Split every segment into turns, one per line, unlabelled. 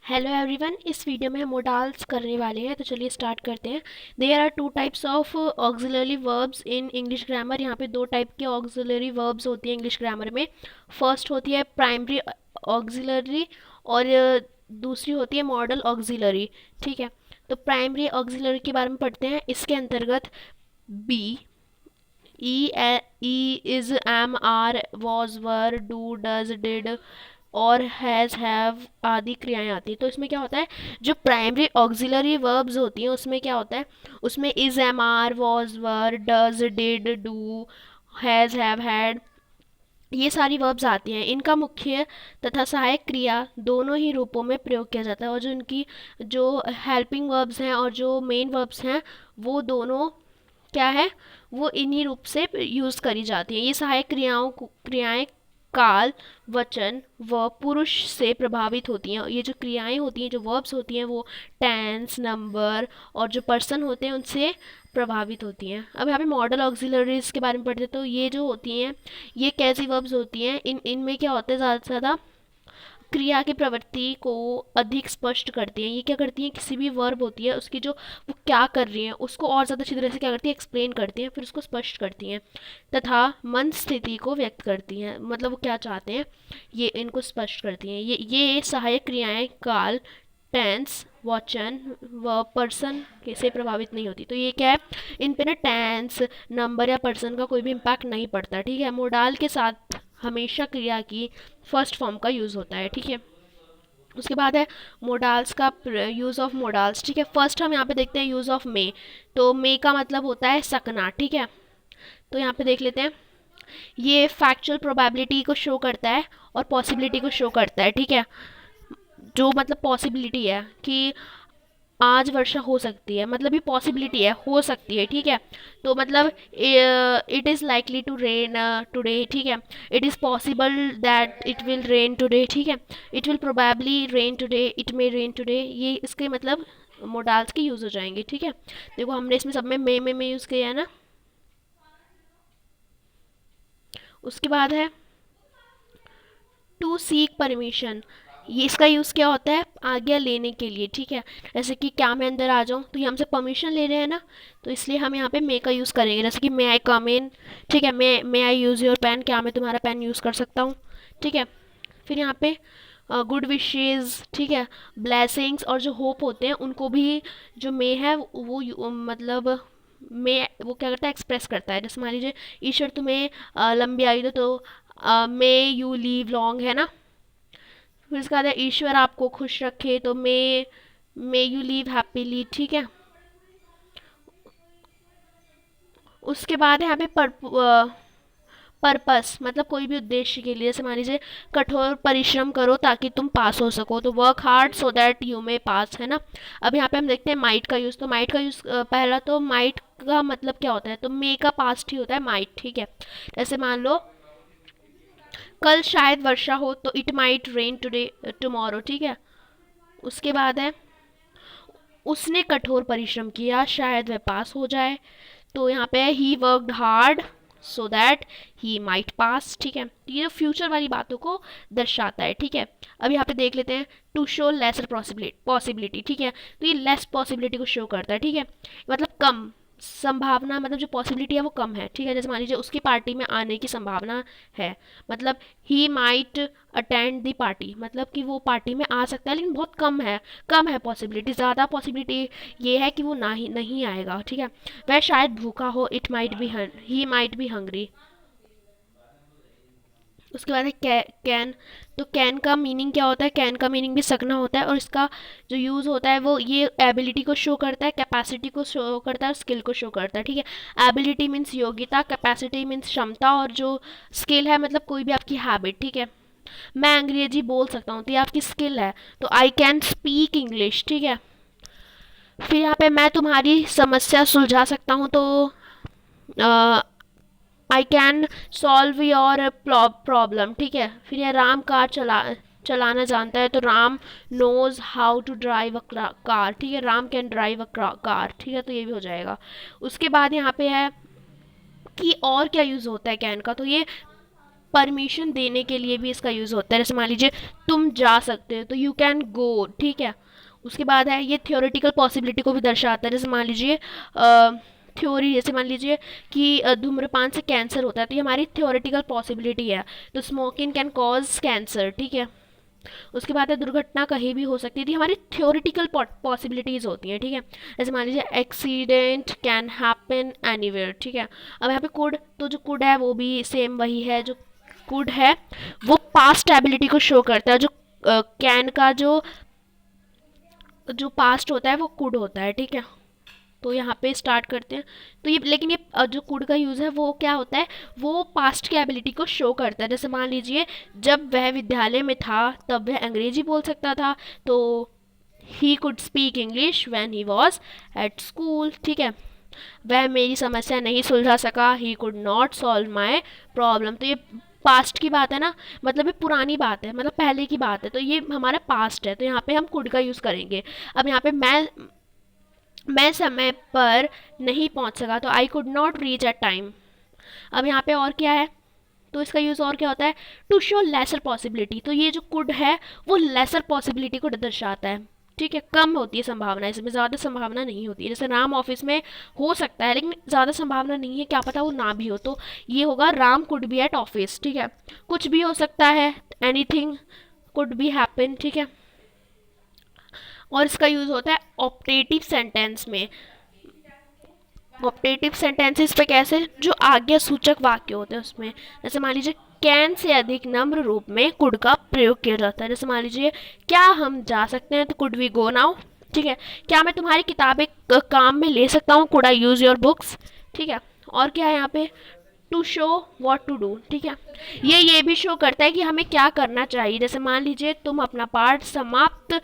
Hello everyone, इस video में हम मोडाल्स करने वाले हैं। तो चलिए स्टार्ट करते हैं। There are two types of auxiliary verbs in English grammar. यहाँ पे दो टाइप के ऑक्सिलरी वर्ब्स होती हैं इंग्लिश ग्रामर में। फर्स्ट होती है प्राइमरी ऑक्सिलरी और दूसरी होती है मॉडल ऑक्सिलरी। ठीक है, तो प्राइमरी ऑक्सिलरी के बारे में पढ़ते हैं। इसके अंतर्गत बी, ई is, am, are, was, were, do, does, did और हैज़, हैव आदि क्रियाएं आती हैं। तो इसमें क्या होता है, जो प्राइमरी ऑक्सिलरी वर्ब्स होती हैं उसमें क्या होता है, उसमें is, am, are, was, were, does, did, do, has, have, had, ये सारी वर्ब्स आती हैं। इनका मुख्य तथा सहायक क्रिया दोनों ही रूपों में प्रयोग किया जाता है, और जो इनकी जो हेल्पिंग वर्ब्स हैं और जो मेन वर्ब्स हैं वो दोनों क्या है, वो इन्हीं रूप से यूज़ करी जाती हैं। ये सहायक क्रियाएं काल, वचन व पुरुष से प्रभावित होती हैं। ये जो क्रियाएं होती हैं, जो वर्ब्स होती हैं, वो टेंस, नंबर और जो पर्सन होते हैं उनसे प्रभावित होती हैं। अब यहाँ पे मॉडल ऑक्सिलरीज के बारे में पढ़ते हैं। तो ये जो होती हैं, ये कैसी वर्ब्स होती हैं, इनमें क्या होता है, ज़्यादा से ज़्यादा क्रिया की प्रवृत्ति को अधिक स्पष्ट करती हैं। ये क्या करती हैं, किसी भी वर्ब होती है उसकी जो वो क्या कर रही है उसको और ज़्यादा अच्छी तरह से क्या करती है, एक्सप्लेन करती हैं, फिर उसको स्पष्ट करती हैं तथा मन स्थिति को व्यक्त करती हैं। मतलब वो क्या चाहते हैं ये इनको स्पष्ट करती हैं। ये सहायक क्रियाएं काल, टेंस, वचन व पर्सन से प्रभावित नहीं होती। तो ये क्या है, इन पे ना टेंस, नंबर या पर्सन का कोई भी इम्पैक्ट नहीं पड़ता। ठीक है, मोडाल के साथ हमेशा क्रिया की फर्स्ट फॉर्म का यूज़ होता है। ठीक है, उसके बाद है मोडाल्स का यूज़ ऑफ मोडाल्स। ठीक है, फर्स्ट हम यहाँ पे देखते हैं यूज़ ऑफ मे। तो मे का मतलब होता है सकना। ठीक है, तो यहाँ पे देख लेते हैं। ये फैक्चुअल प्रोबेबिलिटी को शो करता है और पॉसिबिलिटी को शो करता है। ठीक है, जो मतलब पॉसिबिलिटी है कि आज वर्षा हो सकती है, मतलब ये पॉसिबिलिटी है, हो सकती है। ठीक है, तो मतलब it is likely to rain today. ठीक है, it is possible that it will rain today. ठीक है, it will probably rain today, it may rain today, ये इसके मतलब मोडाल्स के यूज़ हो जाएंगे। ठीक है, देखो हमने इसमें सब में मे यूज़ किया है ना। उसके बाद है टू सीक परमिशन। ये इसका यूज़ क्या होता है, आज्ञा लेने के लिए। ठीक है, जैसे कि क्या मैं अंदर आ जाऊँ, तो ये हमसे परमिशन ले रहे हैं ना, तो इसलिए हम यहाँ पे मे का यूज़ करेंगे। जैसे कि मे आई कम इन। ठीक है, मे आई यूज़ योर पेन, क्या मैं तुम्हारा पेन यूज़ कर सकता हूँ। ठीक है, फिर यहाँ पे गुड विशेज़, ठीक है, ब्लेसिंग्स और जो होप होते हैं उनको भी जो मे है वो मतलब मे वो क्या करता है, एक्सप्रेस करता है। जैसे मान लीजिए ईश्वर तुम्हें लंबी आयु दो, तो मे यू लीव लॉन्ग, है ना। फिर उसके बाद है ईश्वर आपको खुश रखे, तो मे यू लीव हैप्पीली। ठीक है, उसके बाद है यहाँ पे पर्पस, मतलब कोई भी उद्देश्य के लिए। जैसे मान लीजिए कठोर परिश्रम करो ताकि तुम पास हो सको, तो work hard so that you may pass, है ना। अब यहाँ पे हम देखते हैं माइट का यूज़। तो माइट का यूज़ पहला, तो माइट का मतलब क्या होता है, तो मे का पास्ट ही होता है माइट। ठीक है, जैसे मान लो कल शायद वर्षा हो, तो it might rain today tomorrow. ठीक है, उसके बाद है उसने कठोर परिश्रम किया शायद वह पास हो जाए, तो यहाँ पे ही worked hard so that he might pass. ठीक है, तो ये फ्यूचर वाली बातों को दर्शाता है। ठीक है, अब यहाँ पे देख लेते हैं टू शो लेसर पॉसिबिलिटी। ठीक है, तो ये लेस पॉसिबिलिटी को शो करता है। ठीक है, मतलब कम संभावना, मतलब जो पॉसिबिलिटी है वो कम है। ठीक है, जैसे मान लीजिए उसकी पार्टी में आने की संभावना है, मतलब he might attend the party, मतलब कि वो पार्टी में आ सकता है लेकिन बहुत कम है पॉसिबिलिटी। ज़्यादा पॉसिबिलिटी ये है कि वो ना ही नहीं आएगा। ठीक है, वह शायद भूखा हो, it might be he might be hungry. उसके बाद है कैन। तो कैन का मीनिंग क्या होता है, कैन का मीनिंग भी सकना होता है, और इसका जो यूज़ होता है वो ये एबिलिटी को शो करता है, कैपेसिटी को शो करता है और स्किल को शो करता है। ठीक है, एबिलिटी मीन्स योग्यता, कैपेसिटी मीन्स क्षमता, और जो स्किल है मतलब कोई भी आपकी हैबिट। ठीक है, मैं अंग्रेजी बोल सकता हूँ तो ये आपकी स्किल है, तो आई कैन स्पीक इंग्लिश। ठीक है, फिर यहाँ पे मैं तुम्हारी समस्या सुलझा सकता हूँ, तो I can solve your problem. ठीक है, फिर यह राम कार चलाना जानता है, तो Ram knows how to drive a car. ठीक है, Ram can drive a car. ठीक है, तो ये भी हो जाएगा। उसके बाद यहाँ पे है कि और क्या यूज़ होता है कैन का, तो ये परमिशन देने के लिए भी इसका यूज़ होता है। जैसे मान लीजिए तुम जा सकते हो तो यू कैन गो, ठीक है। उसके बाद है ये थियोरेटिकल पॉसिबिलिटी को भी दर्शाता है। जैसे मान लीजिए थ्योरी, जैसे मान लीजिए कि धूम्रपान से कैंसर होता है, तो ये हमारी थियोरेटिकल पॉसिबिलिटी है। तो स्मोकिंग कैन कॉज कैंसर, ठीक है। उसके बाद है दुर्घटना कहीं भी हो सकती है, तो हमारी थियोरेटिकल पॉसिबिलिटीज़ होती हैं, ठीक है। जैसे मान लीजिए एक्सीडेंट कैन हैपन एनीवेयर, ठीक है। अब यहाँ पे कुड, तो जो कुड है वो भी सेम वही है। जो कुड है वो पास्ट एबिलिटी को शो करता है। जो कैन का जो पास्ट होता है वो कुड होता है, ठीक है। तो यहाँ पे स्टार्ट करते हैं। तो ये, लेकिन ये जो कुड का यूज़ है वो क्या होता है, वो पास्ट की एबिलिटी को शो करता है। जैसे मान लीजिए जब वह विद्यालय में था तब वह अंग्रेजी बोल सकता था, तो he could speak English when he was at school, ठीक है। वह मेरी समस्या नहीं सुलझा सका, he could not solve my problem. तो ये पास्ट की बात है ना, मतलब ये पुरानी बात है, मतलब पहले की बात है, तो ये हमारा पास्ट है, तो यहाँ पे हम कुड का यूज़ करेंगे। अब यहाँ पे मैं समय पर नहीं पहुंच सका, तो I could not reach at time. अब यहाँ पे और क्या है, तो इसका यूज़ और क्या होता है, टू शो लेसर पॉसिबिलिटी। तो ये जो कुड है वो लेसर पॉसिबिलिटी को दर्शाता है, ठीक है। कम होती है संभावना, इसमें ज़्यादा संभावना नहीं होती है। जैसे राम ऑफिस में हो सकता है लेकिन ज़्यादा संभावना नहीं है, क्या पता वो ना भी हो, तो ये होगा Ram could be at office, ठीक है। कुछ भी हो सकता है, एनीथिंग कुड बी हैपन, ठीक है। और इसका यूज़ होता है ऑप्टेटिव सेंटेंस में। ऑप्टेटिव सेंटेंसेस पे कैसे, जो आज्ञा सूचक वाक्य होते हैं उसमें। जैसे मान लीजिए कैन से अधिक नम्र रूप में कुड का प्रयोग किया जाता है। जैसे मान लीजिए क्या हम जा सकते हैं, तो कुड वी गो नाउ, ठीक है। क्या मैं तुम्हारी किताबें काम में ले सकता हूँ, could I use your books, ठीक है। और क्या है यहाँ पे, to show what to do, ठीक है। ये भी शो करता है कि हमें क्या करना चाहिए। जैसे मान लीजिए तुम अपना पाठ समाप्त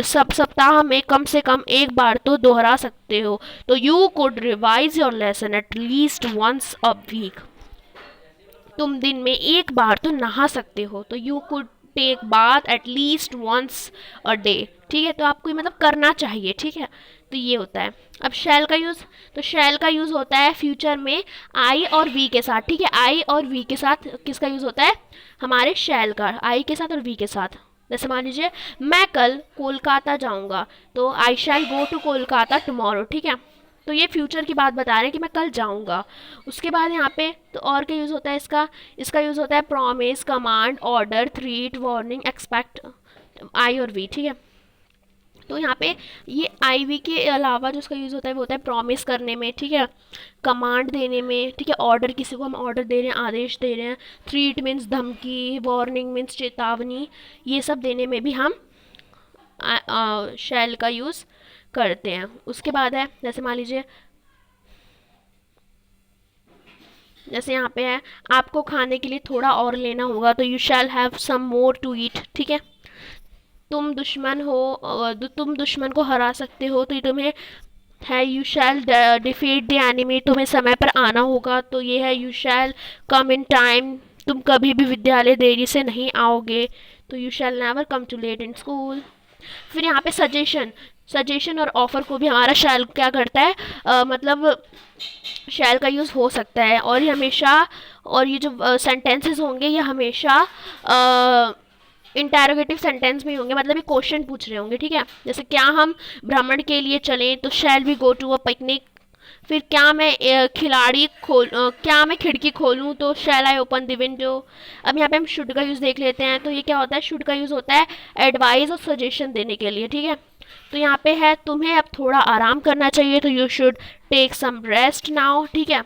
सब सप्ताह में कम से कम एक बार तो दोहरा सकते हो, तो you could revise your lesson at least once a week. तुम दिन में एक बार तो नहा सकते हो, तो you could take bath at least once a day, ठीक है। तो आपको ये मतलब करना चाहिए, ठीक है। तो ये होता है। अब शैल का यूज़, तो शैल का यूज़ होता है फ्यूचर में आई और वी के साथ, ठीक है। आई और वी के साथ किसका यूज़ होता है, हमारे शैल का, आई के साथ और वी के साथ। जैसे मान लीजिए मैं कल कोलकाता जाऊंगा, तो आई शैल गो टू कोलकाता टुमारो, ठीक है। तो ये फ्यूचर की बात बता रहे हैं कि मैं कल जाऊंगा। उसके बाद यहाँ पे तो और क्या यूज़ होता है इसका यूज़ होता है promise, command, order, threat, warning, expect, I और वी, ठीक है। तो यहाँ पे ये आई वी के अलावा जो उसका यूज़ होता है वो होता है प्रॉमिस करने में, ठीक है। कमांड देने में, ठीक है। ऑर्डर, किसी को हम ऑर्डर दे रहे हैं, आदेश दे रहे हैं। थ्रीट मीन्स धमकी, वार्निंग मीन्स चेतावनी, ये सब देने में भी हम शैल का यूज़ करते हैं। उसके बाद है, जैसे मान लीजिए जैसे यहाँ पे है आपको खाने के लिए थोड़ा और लेना होगा, तो you shall have some more to eat, ठीक है। तुम दुश्मन को हरा सकते हो, तो ये तुम्हें है you shall defeat the enemy, तुम्हें समय पर आना होगा, तो ये है you shall come in time. तुम कभी भी विद्यालय देरी से नहीं आओगे, तो you shall never come to late in school. फिर यहाँ पे सजेशन और ऑफर को भी हमारा शैल क्या करता है, मतलब शैल का यूज़ हो सकता है। और ये हमेशा, और ये जो सेंटेंसेस होंगे ये हमेशा इंटेरोगेटिव सेंटेंस में होंगे, मतलब ये क्वेश्चन पूछ रहे होंगे, ठीक है। जैसे क्या हम भ्रमण के लिए चलें, तो shall we go to a picnic. फिर क्या मैं क्या मैं खिड़की खोलूँ, तो shall I open the window. अब यहाँ पे हम शुड का यूज़ देख लेते हैं। तो ये क्या होता है, शुड का यूज़ होता है एडवाइस और सजेशन देने के लिए, ठीक है। तो यहाँ पे है तुम्हें अब थोड़ा आराम करना चाहिए, तो you should take some rest now, ठीक है।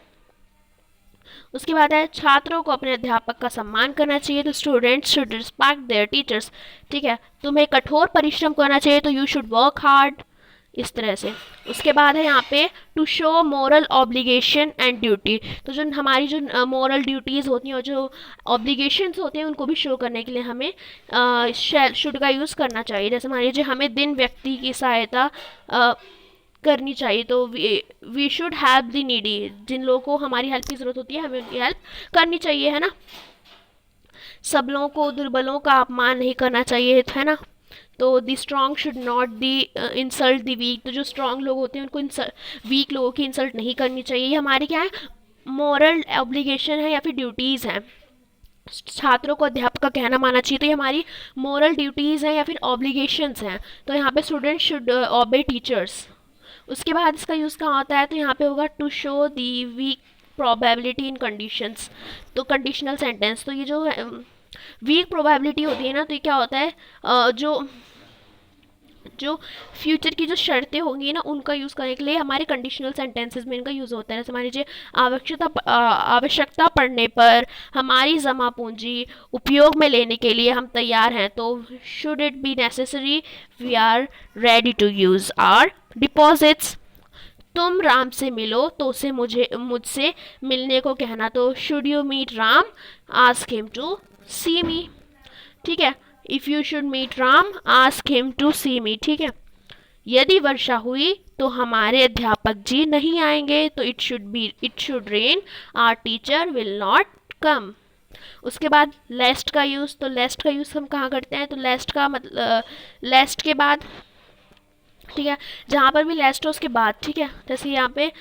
उसके बाद है छात्रों को अपने अध्यापक का सम्मान करना चाहिए, तो students should respect there teachers, ठीक है। तुम्हें कठोर परिश्रम करना चाहिए, तो यू शुड वर्क हार्ड, इस तरह से। उसके बाद है यहाँ पे to show moral obligation and duty. तो जो हमारी जो मोरल ड्यूटीज़ होती हैं और जो ऑब्लिगेशंस होते हैं उनको भी शो करने के लिए हमें शुड का यूज़ करना चाहिए। जैसे मान लीजिए हमें दिन व्यक्ति की सहायता करनी चाहिए, तो we should help the needy. जिन लोगों को हमारी हेल्प की ज़रूरत होती है हमें उनकी हेल्प करनी चाहिए, है ना। सबलों को, दुर्बलों का अपमान नहीं करना चाहिए, है ना। तो the strong should not the insult the weak. तो जो स्ट्रॉन्ग लोग होते हैं उनको वीक लोगों की इंसल्ट नहीं करनी चाहिए। ये हमारी क्या है, मॉरल ऑब्लिगेशन है या फिर ड्यूटीज़ हैं। छात्रों को अध्यापक का कहना मानना चाहिए। तो ये हमारी मोरल ड्यूटीज़ हैं या फिर ऑब्लिगेशंस हैं। तो यहाँ पे स्टूडेंट शुड ओबे टीचर्स। उसके बाद इसका यूज़ कहाँ होता है, तो यहाँ पे होगा to show the weak probability in conditions. तो कंडीशनल सेंटेंस, तो ये जो वीक प्रोबेबिलिटी होती है ना, तो ये क्या होता है, जो जो फ्यूचर की जो शर्तें होंगी ना, उनका यूज़ करने के लिए हमारे कंडीशनल सेंटेंसेस में इनका यूज़ होता है। जैसे मान लीजिए आवश्यकता पड़ने पर हमारी जमा पूंजी उपयोग में लेने के लिए हम तैयार हैं। तो should it be necessary we are ready to use our deposits. तुम राम से मिलो तो उसे मुझसे मिलने को कहना। तो should you meet Ram, ask him to see me. ठीक है, if you should meet Ram, ask him to see me. ठीक है, यदि वर्षा हुई तो हमारे अध्यापक जी नहीं आएंगे। तो it should rain, our teacher will not come. उसके बाद लेस्ट का यूज़, तो लेस्ट का यूज़ हम कहाँ करते हैं, तो लेस्ट का मतलब लेस्ट के बाद, ठीक है, जहाँ पर भी लेस्ट हो उसके बाद। ठीक है, जैसे यहाँ पे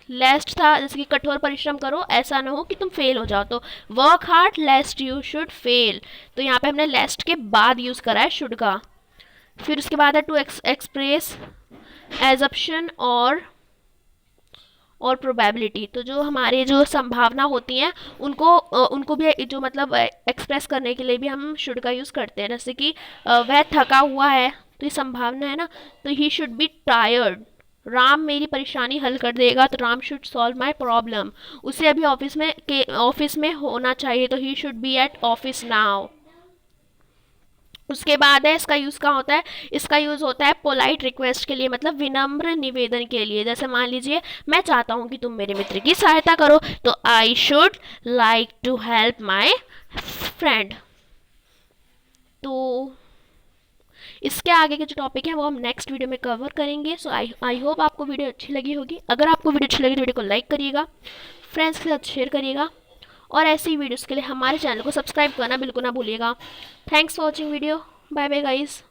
लेस्ट था, जैसे कि कठोर परिश्रम करो, ऐसा ना हो कि तुम फेल हो जाओ। तो work hard लेस्ट you should fail. तो यहाँ पे हमने लेस्ट के बाद यूज़ करा है शुड का। फिर उसके बाद है टू एक्सप्रेस एजप्शन और प्रोबेबिलिटी। तो जो हमारे जो संभावना होती हैं उनको भी जो मतलब एक्सप्रेस करने के लिए भी हम शुड का यूज़ करते हैं। जैसे कि वह थका हुआ है, तो ये संभावना है ना, तो he should be tired. Ram मेरी परेशानी हल कर देगा, तो Ram should solve my problem. उसे अभी ऑफिस में होना चाहिए, तो he should be at office now. उसके बाद है इसका यूज़ कहाँ होता है, इसका यूज़ होता है पोलाइट रिक्वेस्ट के लिए, मतलब विनम्र निवेदन के लिए। जैसे मान लीजिए मैं चाहता हूँ कि तुम मेरे मित्र की सहायता करो, तो I should like to help my friend. तो इसके आगे के जो टॉपिक है वो हम नेक्स्ट वीडियो में कवर करेंगे। सो आई होप आपको वीडियो अच्छी लगी होगी। अगर आपको वीडियो अच्छी लगी तो वीडियो को लाइक करिएगा, फ्रेंड्स के साथ शेयर करिएगा, और ऐसी ही वीडियोस के लिए हमारे चैनल को सब्सक्राइब करना बिल्कुल ना भूलिएगा। Thanks for watching video. Bye bye guys.